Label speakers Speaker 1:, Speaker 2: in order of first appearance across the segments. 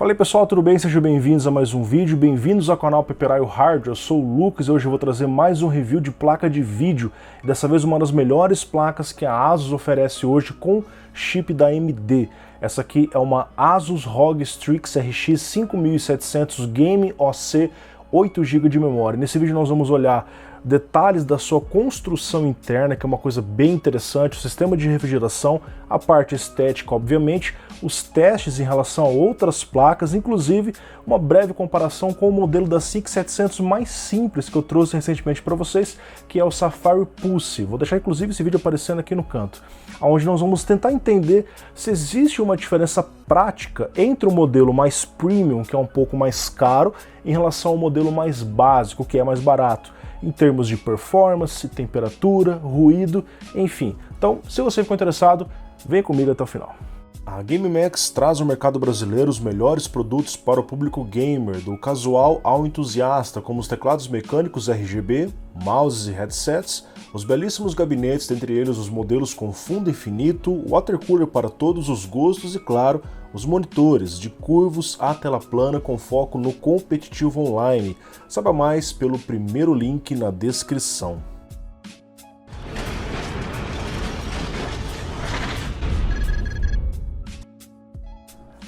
Speaker 1: Fala aí pessoal, tudo bem? Sejam bem-vindos a mais um vídeo, bem-vindos ao canal Peperaio Hardware. Eu sou o Lucas e hoje eu vou trazer mais um review de placa de vídeo. Dessa vez uma das melhores placas que a Asus oferece hoje com chip da AMD. Essa aqui é uma Asus ROG Strix RX 5700 Game OC 8 GB de memória. Nesse vídeo nós vamos olhar detalhes da sua construção interna, que é uma coisa bem interessante, o sistema de refrigeração, a parte estética, obviamente, os testes em relação a outras placas, inclusive uma breve comparação com o modelo da 5700 mais simples que eu trouxe recentemente para vocês, que é o Sapphire Pulse. Vou deixar inclusive esse vídeo aparecendo aqui no canto, onde nós vamos tentar entender se existe uma diferença prática entre o modelo mais premium, que é um pouco mais caro, em relação ao modelo mais básico, que é mais barato, em termos de performance, temperatura, ruído, enfim. Então, se você ficou interessado, vem comigo até o final. A GameMax traz ao mercado brasileiro os melhores produtos para o público gamer, do casual ao entusiasta, como os teclados mecânicos RGB, mouses e headsets, os belíssimos gabinetes, dentre eles os modelos com fundo infinito, water cooler para todos os gostos e, claro, os monitores de curvos à tela plana com foco no competitivo online. Saiba mais pelo primeiro link na descrição.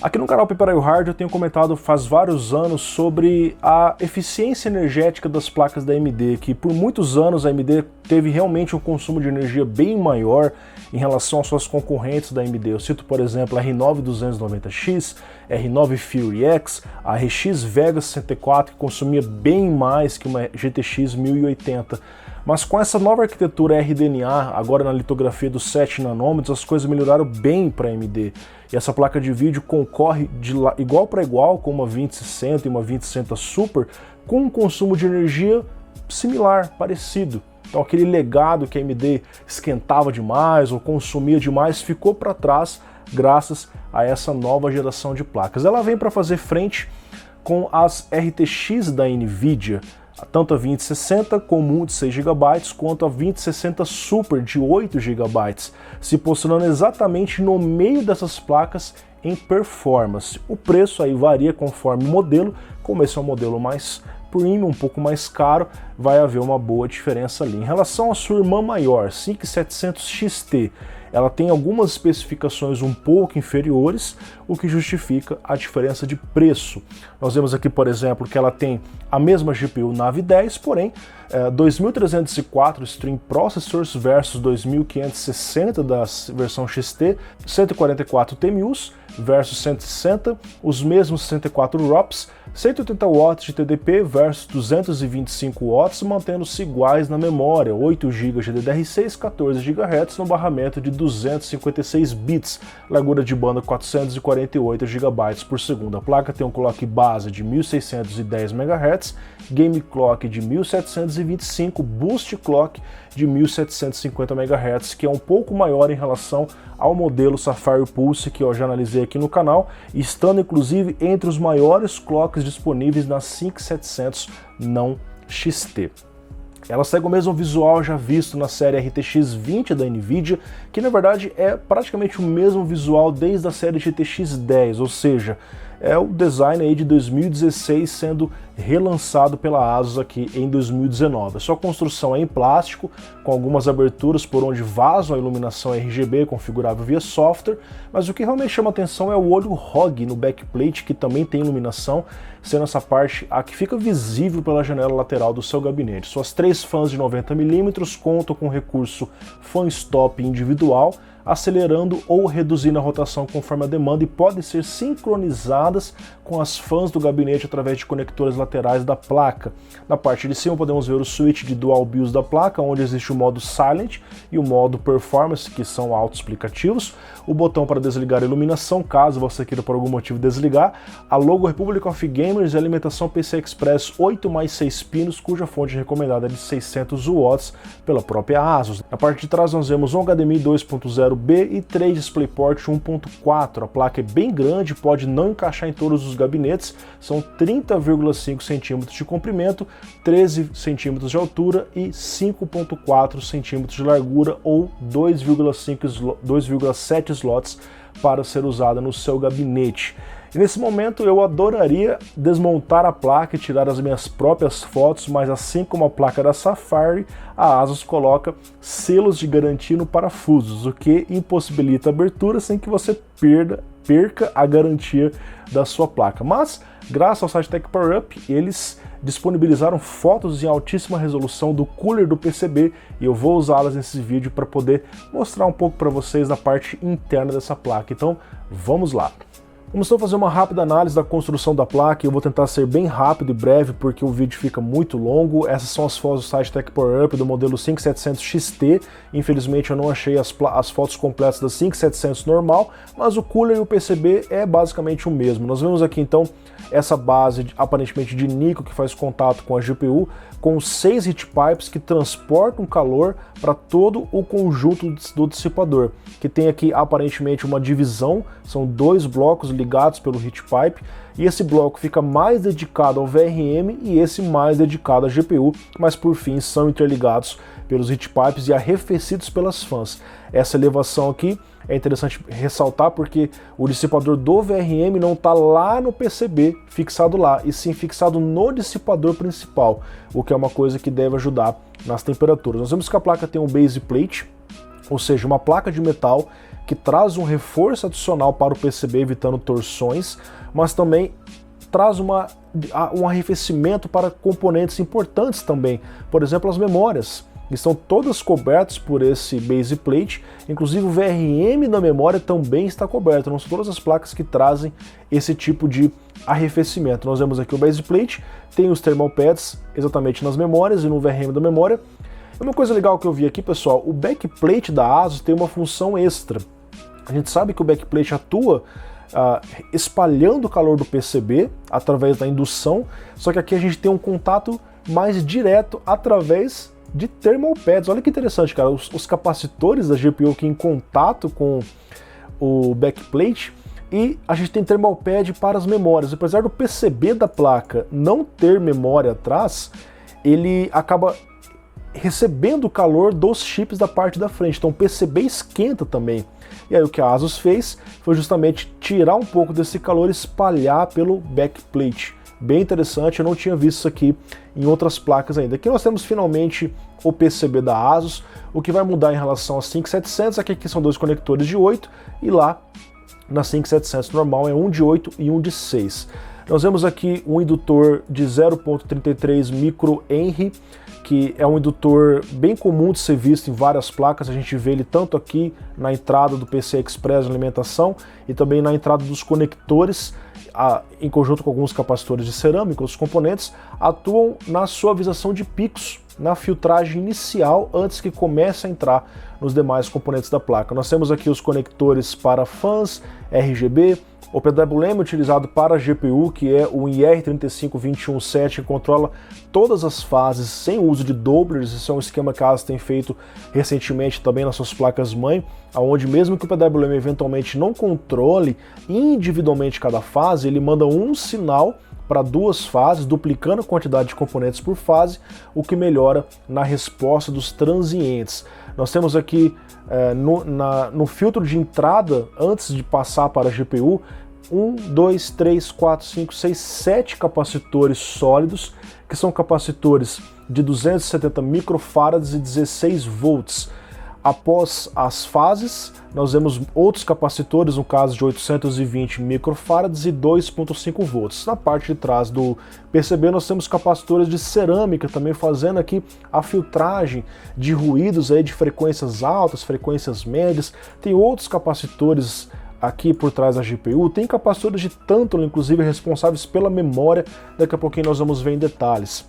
Speaker 1: Aqui no canal Peperaio Hardware eu tenho comentado faz vários anos sobre a eficiência energética das placas da AMD, que por muitos anos a AMD teve realmente um consumo de energia bem maior em relação às suas concorrentes da AMD. Eu cito, por exemplo, a R9 290X, R9 Fury X, a RX Vega 64, que consumia bem mais que uma GTX 1080. Mas com essa nova arquitetura RDNA, agora na litografia dos 7 nanômetros, as coisas melhoraram bem para a AMD. E essa placa de vídeo concorre de igual para igual com uma 2060 e uma 2060 Super, com um consumo de energia similar, parecido. Então aquele legado que a AMD esquentava demais ou consumia demais ficou para trás graças a essa nova geração de placas. Ela vem para fazer frente com as RTX da NVIDIA, tanto a 2060 comum de 6 GB quanto a 2060 Super de 8 GB, se posicionando exatamente no meio dessas placas em performance. O preço aí varia conforme o modelo, como esse é um modelo mais premium, um pouco mais caro, vai haver uma boa diferença ali. Em relação à sua irmã maior, 5700 XT, ela tem algumas especificações um pouco inferiores, o que justifica a diferença de preço. Nós vemos aqui, por exemplo, que ela tem a mesma GPU Navi 10, porém 2304 Stream Processors versus 2560 da versão XT, 144 TMUs versus 160, os mesmos 64 ROPS, 180 watts de TDP versus 225 watts, mantendo-se iguais na memória, 8 GB de DDR6, 14 GHz no barramento de 256 bits, largura de banda 448 GB por segundo. A placa tem um clock base de 1610 MHz, game clock de 1725, boost clock de 1750 MHz, que é um pouco maior em relação ao modelo Sapphire Pulse que eu já analisei aqui no canal, estando inclusive entre os maiores clocks disponíveis na 5700 não XT. Ela segue o mesmo visual já visto na série RTX 20 da NVIDIA, que na verdade é praticamente o mesmo visual desde a série GTX 10, ou seja, é o design aí de 2016 sendo relançado pela Asus aqui em 2019. A sua construção é em plástico, com algumas aberturas por onde vazam a iluminação RGB configurável via software, mas o que realmente chama atenção é o olho ROG no backplate, que também tem iluminação, sendo essa parte a que fica visível pela janela lateral do seu gabinete. Suas três fãs de 90mm contam com recurso fan stop individual, acelerando ou reduzindo a rotação conforme a demanda, e podem ser sincronizadas com as fãs do gabinete através de conectores laterais da placa. Na parte de cima podemos ver o switch de dual BIOS da placa, onde existe o modo Silent e o modo Performance, que são autoexplicativos, o botão para desligar a iluminação, caso você queira por algum motivo desligar, a logo Republic of Gamers e a alimentação PCI Express 8 mais 6 pinos, cuja fonte recomendada é de 600 watts pela própria Asus. Na parte de trás nós vemos um HDMI 2.0B e 3 DisplayPort 1.4. A placa é bem grande, pode não encaixar em todos os gabinetes, são 30,5 cm de comprimento, 13 cm de altura e 5,4 cm de largura, ou 2,7 slots para ser usada no seu gabinete. E nesse momento eu adoraria desmontar a placa e tirar as minhas próprias fotos, mas assim como a placa da Safari, a ASUS coloca selos de garantia no parafusos, o que impossibilita a abertura sem que você perca a garantia da sua placa. Mas, graças ao site Tech Power Up, eles disponibilizaram fotos em altíssima resolução do cooler do PCB e eu vou usá-las nesse vídeo para poder mostrar um pouco para vocês da parte interna dessa placa. Então, vamos lá. Vamos então fazer uma rápida análise da construção da placa. Eu vou tentar ser bem rápido e breve porque o vídeo fica muito longo. Essas são as fotos do site Tech Power Up do modelo 5700 XT. Infelizmente eu não achei as fotos completas da 5700 normal, mas o cooler e o PCB é basicamente o mesmo. Nós vemos aqui então essa base aparentemente de níquel que faz contato com a GPU, com 6 heat pipes que transportam calor para todo o conjunto do dissipador, que tem aqui aparentemente uma divisão, são 2 blocos ligados pelo heat pipe, e esse bloco fica mais dedicado ao VRM e esse mais dedicado à GPU, mas por fim são interligados pelos heat pipes e arrefecidos pelas fãs. Essa elevação aqui é interessante ressaltar porque o dissipador do VRM não está lá no PCB fixado lá, e sim fixado no dissipador principal, o que é uma coisa que deve ajudar nas temperaturas. Nós vemos que a placa tem um base plate, ou seja, uma placa de metal que traz um reforço adicional para o PCB, evitando torções, mas também traz um arrefecimento para componentes importantes também, por exemplo, as memórias. Estão todas cobertas por esse base plate, inclusive o VRM da memória também está coberto, não são todas as placas que trazem esse tipo de arrefecimento. Nós vemos aqui o base plate, tem os thermal pads exatamente nas memórias e no VRM da memória. Uma coisa legal que eu vi aqui, pessoal, o backplate da ASUS tem uma função extra. A gente sabe que o backplate atua espalhando o calor do PCB através da indução, só que aqui a gente tem um contato mais direto através de thermal pads. Olha que interessante, cara, os capacitores da GPU aqui em contato com o backplate, e a gente tem thermal pad para as memórias. Apesar do PCB da placa não ter memória atrás, ele acaba recebendo o calor dos chips da parte da frente, então o PCB esquenta também. E aí o que a ASUS fez foi justamente tirar um pouco desse calor e espalhar pelo backplate. Bem interessante, eu não tinha visto isso aqui em outras placas ainda. Aqui nós temos finalmente o PCB da ASUS. O que vai mudar em relação à 5700 é que aqui são 2 conectores de 8 e lá na 5700 normal é um de 8 e um de 6. Nós vemos aqui um indutor de 0.33 microhenry, que é um indutor bem comum de ser visto em várias placas. A gente vê ele tanto aqui na entrada do PCI Express de alimentação e também na entrada dos conectores, em conjunto com alguns capacitores de cerâmica. Os componentes atuam na suavização de picos, na filtragem inicial antes que comece a entrar nos demais componentes da placa. Nós temos aqui os conectores para fãs, RGB, o PWM utilizado para a GPU, que é o IR35217, que controla todas as fases sem uso de doublers. Isso é um esquema que a ASUS tem feito recentemente também nas suas placas-mãe, onde mesmo que o PWM eventualmente não controle individualmente cada fase, ele manda um sinal para 2 fases, duplicando a quantidade de componentes por fase, o que melhora na resposta dos transientes. Nós temos aqui no filtro de entrada, antes de passar para a GPU, 1, 2, 3, 4, 5, 6, 7 capacitores sólidos, que são capacitores de 270 microfarads e 16 volts. Após as fases, nós vemos outros capacitores, no caso de 820 microfarads e 2.5 volts. Na parte de trás do PCB nós temos capacitores de cerâmica também fazendo aqui a filtragem de ruídos aí de frequências altas, frequências médias. Tem outros capacitores aqui por trás da GPU, tem capacitores de tântalo, inclusive responsáveis pela memória. Daqui a pouquinho nós vamos ver em detalhes.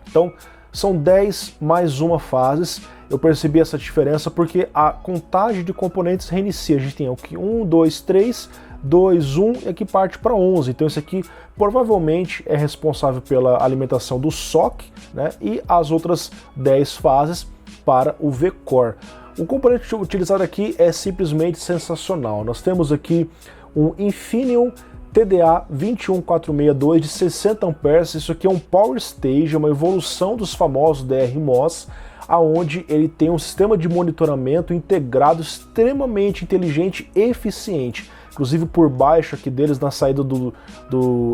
Speaker 1: Então, são 10 mais uma fases. Eu percebi essa diferença porque a contagem de componentes reinicia. A gente tem aqui 1, 2, 3, 2, 1 e aqui parte para 11. Então esse aqui provavelmente é responsável pela alimentação do SOC, né, e as outras 10 fases para o V-Core. O componente utilizado aqui é simplesmente sensacional. Nós temos aqui um Infineon TDA 21462 de 60 amperes. Isso aqui é um Power Stage, é uma evolução dos famosos DRMOS, aonde ele tem um sistema de monitoramento integrado extremamente inteligente e eficiente. Inclusive por baixo aqui deles, na saída do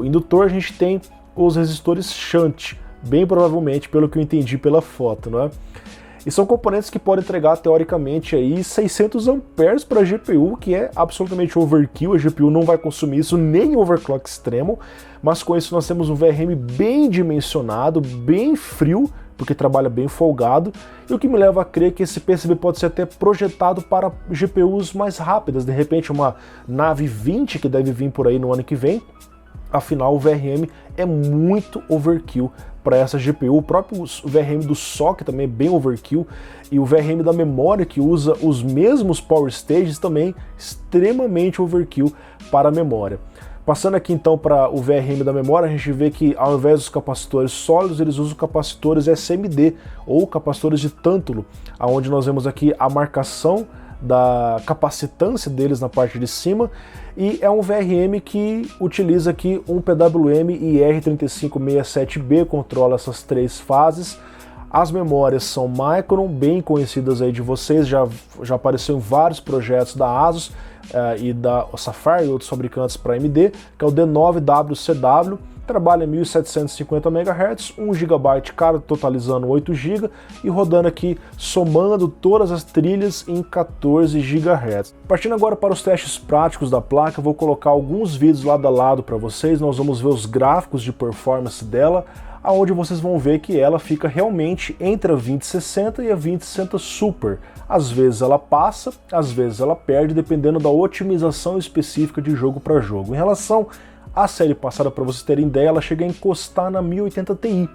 Speaker 1: indutor, a gente tem os resistores shunt, bem provavelmente, pelo que eu entendi pela foto, não é? E são componentes que podem entregar, teoricamente, aí 600 amperes para a GPU, que é absolutamente overkill. A GPU não vai consumir isso nem em overclock extremo, mas com isso nós temos um VRM bem dimensionado, bem frio, porque trabalha bem folgado, e o que me leva a crer que esse PCB pode ser até projetado para GPUs mais rápidas, de repente uma Nave 20 que deve vir por aí no ano que vem. Afinal, o VRM é muito overkill para essa GPU. O próprio VRM do SoC também é bem overkill, e o VRM da memória, que usa os mesmos power stages, também extremamente overkill para a memória. Passando aqui então para o VRM da memória, a gente vê que ao invés dos capacitores sólidos, eles usam capacitores SMD, ou capacitores de tântulo, onde nós vemos aqui a marcação da capacitância deles na parte de cima, e é um VRM que utiliza aqui um PWM IR3567B, controla essas três fases. As memórias são Micron, bem conhecidas aí de vocês, já apareceu em vários projetos da ASUS e da Sapphire e outros fabricantes para AMD, que é o D9WCW, trabalha em 1750 MHz, 1 GB cada, totalizando 8 GB, e rodando aqui, somando todas as trilhas em 14 GHz. Partindo agora para os testes práticos da placa, eu vou colocar alguns vídeos lado a lado para vocês, nós vamos ver os gráficos de performance dela, aonde vocês vão ver que ela fica realmente entre a 2060 e a 2060 Super. Às vezes ela passa, às vezes ela perde, dependendo da otimização específica de jogo para jogo. Em relação à série passada, para vocês terem ideia, ela chega a encostar na 1080 Ti,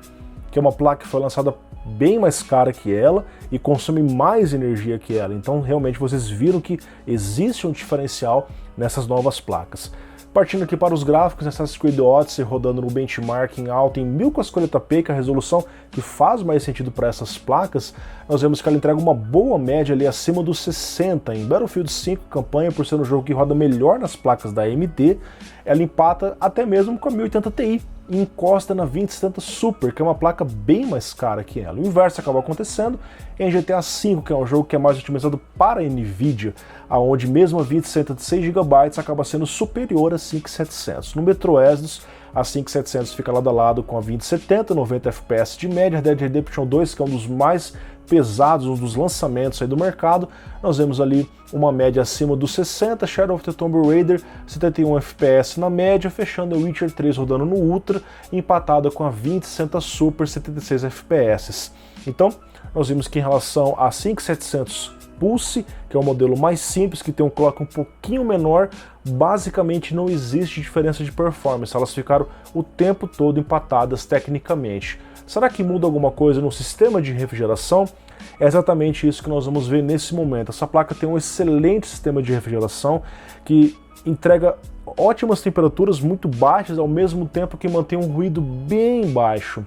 Speaker 1: que é uma placa que foi lançada bem mais cara que ela e consome mais energia que ela. Então realmente vocês viram que existe um diferencial nessas novas placas. Partindo aqui para os gráficos, Assassin's Creed Odyssey rodando no benchmarking alto em 1040p, que é a resolução que faz mais sentido para essas placas, nós vemos que ela entrega uma boa média ali acima dos 60. Em Battlefield 5 campanha, por ser um jogo que roda melhor nas placas da AMD, ela empata até mesmo com a 1080 Ti e encosta na 2070 Super, que é uma placa bem mais cara que ela. O inverso acabou acontecendo em GTA V, que é um jogo que é mais otimizado para a Nvidia, aonde mesmo a 2070 de 6 GB acaba sendo superior a 5700. No Metro Exodus, a 5700 fica lado a lado com a 2070, 90 FPS de média. Red Dead Redemption 2, que é um dos mais pesados, um dos lançamentos aí do mercado, nós vemos ali uma média acima dos 60, Shadow of the Tomb Raider 71 FPS na média, fechando o Witcher 3 rodando no Ultra, empatada com a 2060 Super 76 FPS. Então, nós vimos que em relação a 5700 Pulse, que é o modelo mais simples, que tem um clock um pouquinho menor, basicamente não existe diferença de performance, elas ficaram o tempo todo empatadas tecnicamente. Será que muda alguma coisa no sistema de refrigeração? É exatamente isso que nós vamos ver nesse momento. Essa placa tem um excelente sistema de refrigeração que entrega ótimas temperaturas muito baixas, ao mesmo tempo que mantém um ruído bem baixo.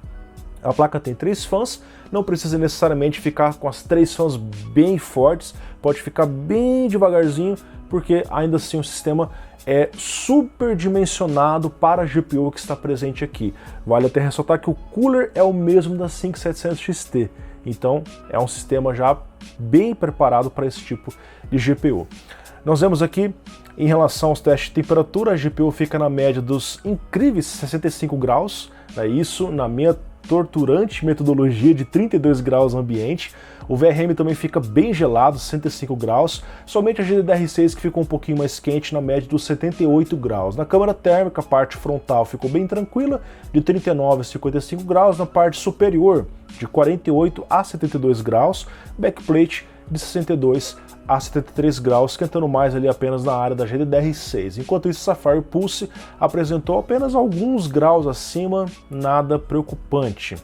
Speaker 1: A placa tem 3 fãs, não precisa necessariamente ficar com as 3 fãs bem fortes, pode ficar bem devagarzinho, porque ainda assim o sistema é super dimensionado para a GPU que está presente aqui. Vale até ressaltar que o cooler é o mesmo da 5700 XT, então é um sistema já bem preparado para esse tipo de GPU. Nós vemos aqui, em relação aos testes de temperatura, a GPU fica na média dos incríveis 65 graus, isso na minha torturante metodologia de 32 graus ambiente. O VRM também fica bem gelado, 65 graus, somente a GDDR6 que ficou um pouquinho mais quente na média dos 78 graus. Na câmara térmica, a parte frontal ficou bem tranquila, de 39 a 55 graus, na parte superior, de 48 a 72 graus, backplate de 62 a 73 graus, esquentando mais ali apenas na área da GDDR6. Enquanto isso, Sapphire Pulse apresentou apenas alguns graus acima, nada preocupante.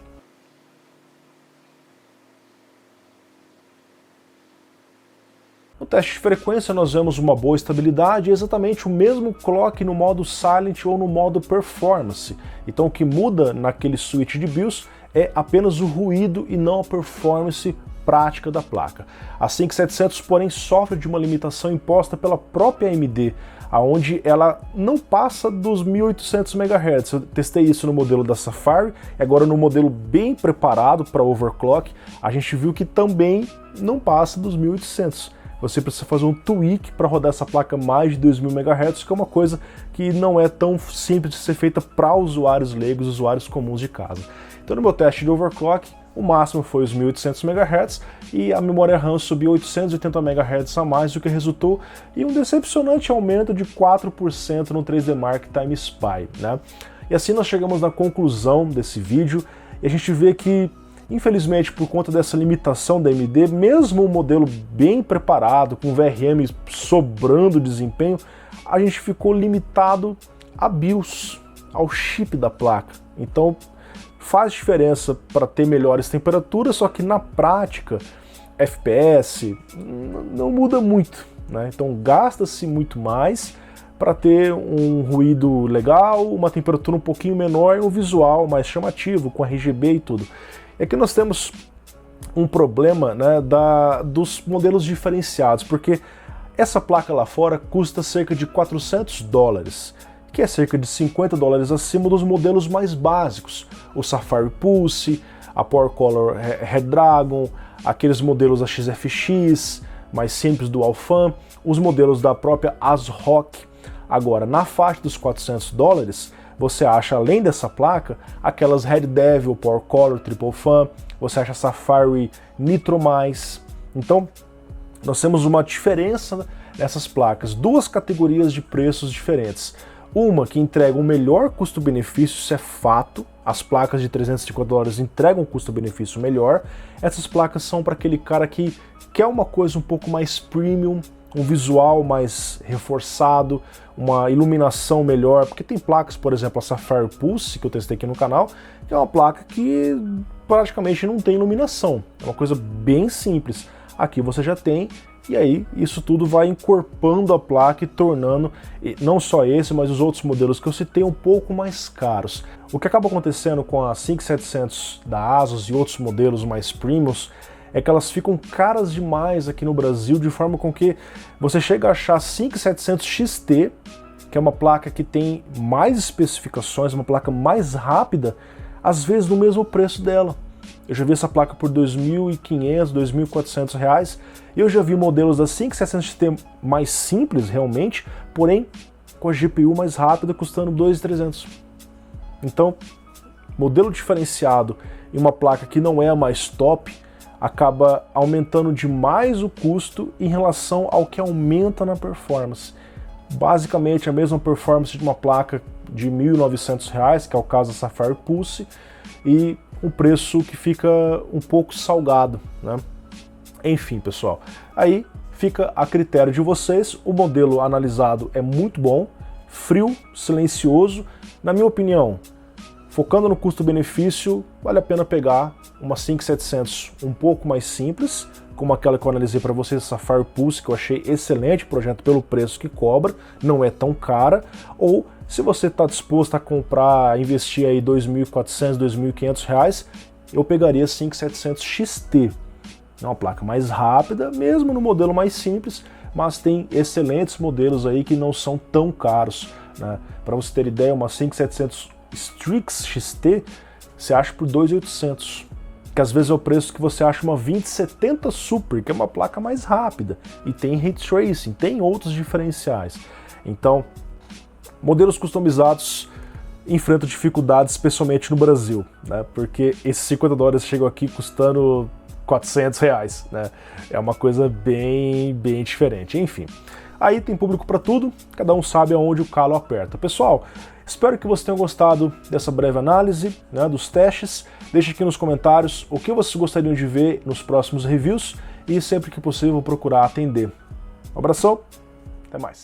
Speaker 1: No teste de frequência nós vemos uma boa estabilidade, exatamente o mesmo clock no modo Silent ou no modo Performance. Então o que muda naquele switch de BIOS é apenas o ruído e não a performance prática da placa. A 5700, porém, sofre de uma limitação imposta pela própria AMD, onde ela não passa dos 1800 MHz. Eu testei isso no modelo da Sapphire, e agora no modelo bem preparado para overclock, a gente viu que também não passa dos 1800. você precisa fazer um tweak para rodar essa placa mais de 2000 MHz, que é uma coisa que não é tão simples de ser feita para usuários leigos, usuários comuns de casa. Então no meu teste de overclock, o máximo foi os 1800 MHz e a memória RAM subiu 880 MHz a mais, o que resultou em um decepcionante aumento de 4% no 3D Mark Time Spy, né? E assim nós chegamos na conclusão desse vídeo e a gente vê que, infelizmente, por conta dessa limitação da AMD, mesmo um modelo bem preparado, com VRM sobrando desempenho, a gente ficou limitado a BIOS, ao chip da placa. Então faz diferença para ter melhores temperaturas, só que na prática, FPS não muda muito, né? Então gasta-se muito mais para ter um ruído legal, uma temperatura um pouquinho menor e um visual mais chamativo, com RGB e tudo. E aqui nós temos um problema, né, dos modelos diferenciados, porque essa placa lá fora custa cerca de $400, que é cerca de $50 acima dos modelos mais básicos, o Sapphire Pulse, a PowerColor Red Dragon, aqueles modelos da XFX, mais simples do Alphan, os modelos da própria ASRock. Agora, na faixa dos $400, você acha, além dessa placa, aquelas Red Devil, PowerColor, Triple Fan, você acha Sapphire Nitro+. Então, nós temos uma diferença nessas placas, duas categorias de preços diferentes. Uma que entrega um melhor custo-benefício, isso é fato, as placas de $350 entregam um custo-benefício melhor. Essas placas são para aquele cara que quer uma coisa um pouco mais premium, um visual mais reforçado, uma iluminação melhor, porque tem placas, por exemplo, a Sapphire Pulse, que eu testei aqui no canal, que é uma placa que praticamente não tem iluminação, é uma coisa bem simples. Aqui você já tem, e aí isso tudo vai encorpando a placa e tornando não só esse, mas os outros modelos que eu citei um pouco mais caros. O que acaba acontecendo com a 5700 da ASUS e outros modelos mais premiums é que elas ficam caras demais aqui no Brasil, de forma com que você chega a achar 5700 XT, que é uma placa que tem mais especificações, uma placa mais rápida, às vezes no mesmo preço dela. Eu já vi essa placa por R$2.500, R$2.400, e eu já vi modelos da 5700 XT mais simples realmente, porém com a GPU mais rápida custando R$2.300. Então, modelo diferenciado e uma placa que não é a mais top, acaba aumentando demais o custo em relação ao que aumenta na performance. Basicamente a mesma performance de uma placa de R$1.900, que é o caso da Sapphire Pulse, e um preço que fica um pouco salgado, né? Enfim, pessoal, aí fica a critério de vocês. O modelo analisado é muito bom, frio, silencioso. Na minha opinião, focando no custo-benefício, vale a pena pegar uma 5700 um pouco mais simples, como aquela que eu analisei para vocês, a Sapphire Pulse, que eu achei excelente projeto pelo preço que cobra, não é tão cara, ou se você está disposto a comprar, investir aí R$2.400, R$2.500, eu pegaria 5700 XT. É uma placa mais rápida, mesmo no modelo mais simples, mas tem excelentes modelos aí que não são tão caros, né? Para você ter ideia, uma 5700 Strix XT você acha por R$2.800, que às vezes é o preço que você acha uma 2070 Super, que é uma placa mais rápida, e tem Ray Tracing, tem outros diferenciais. Então, modelos customizados enfrentam dificuldades, especialmente no Brasil, né? Porque esses $50 chegam aqui custando R$400, né? É uma coisa bem diferente. Enfim, aí tem público para tudo, cada um sabe aonde o calo aperta. Pessoal, espero que vocês tenham gostado dessa breve análise, né, dos testes. Deixe aqui nos comentários o que vocês gostariam de ver nos próximos reviews e sempre que possível procurar atender. Um abração, até mais.